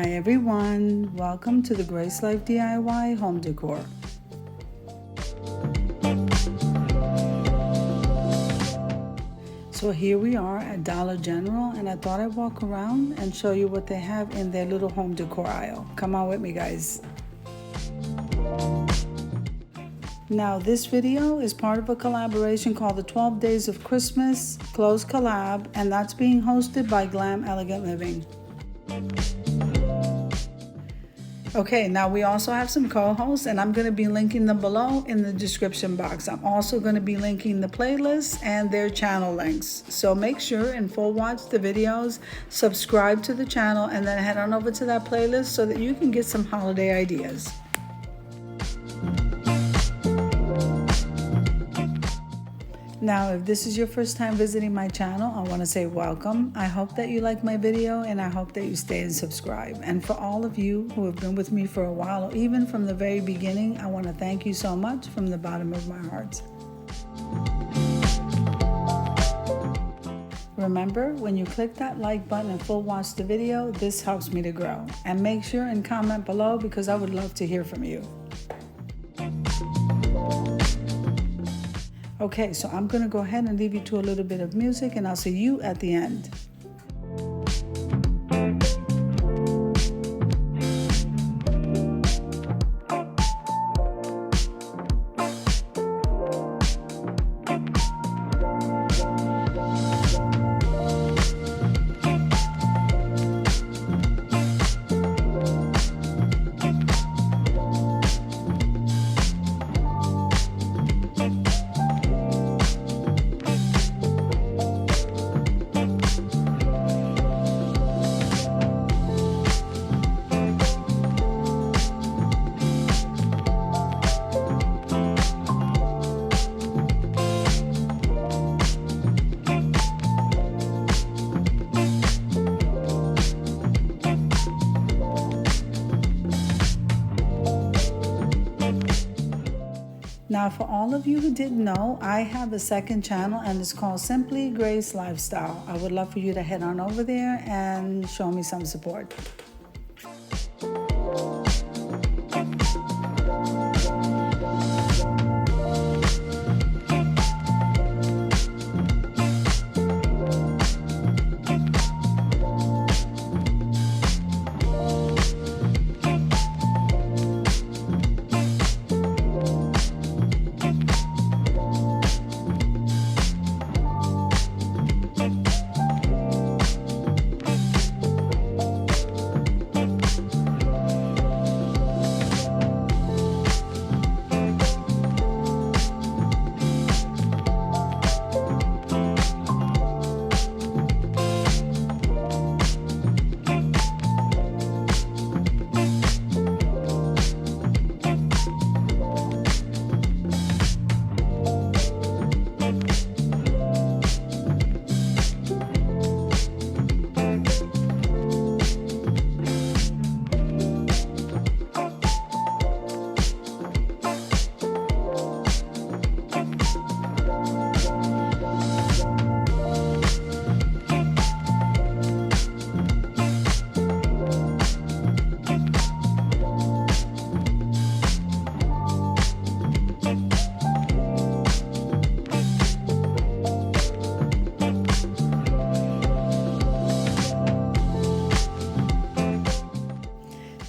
Hi everyone, welcome to the Grace Life DIY Home Decor. So here we are at Dollar General, and I thought I'd walk around and show you what they have in their little home decor aisle. Come on with me, guys. Now this video is part of a collaboration called the 12 Days of Christmas Clothes Collab, and that's being hosted by Glam Elegant Living. Okay, now we also have some co-hosts, and I'm going to be linking them below in the description box. I'm also going to be linking the playlists and their channel links. So make sure and full watch the videos, subscribe to the channel, and then head on over to that playlist so that you can get some holiday ideas. Now, if this is your first time visiting my channel, I want to say welcome. I hope that you like my video, and I hope that you stay and subscribe. And for all of you who have been with me for a while, or even from the very beginning, I want to thank you so much from the bottom of my heart. Remember, when you click that like button and full watch the video, this helps me to grow. And make sure and comment below, because I would love to hear from you. Okay, so I'm going to go ahead and leave you to a little bit of music, and I'll see you at the end. Now, for all of you who didn't know, I have a second channel, and it's called Simply Grace Lifestyle. I would love for you to head on over there and show me some support.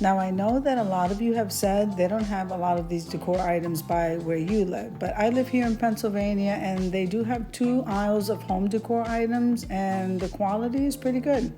Now, I know that a lot of you have said they don't have a lot of these decor items by where you live, but I live here in Pennsylvania, and they do have 2 aisles of home decor items, and the quality is pretty good.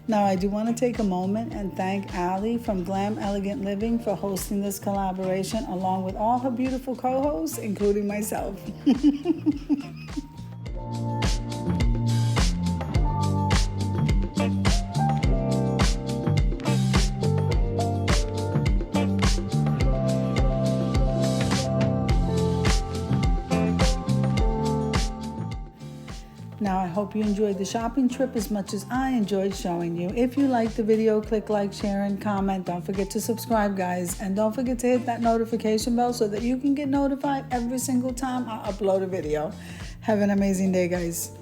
Now, I do want to take a moment and thank Allie from Glam Elegant Living for hosting this collaboration, along with all her beautiful co-hosts, including myself. Now, I hope you enjoyed the shopping trip as much as I enjoyed showing you. If you liked the video, click like, share, and comment. Don't forget to subscribe, guys. And don't forget to hit that notification bell so that you can get notified every single time I upload a video. Have an amazing day, guys.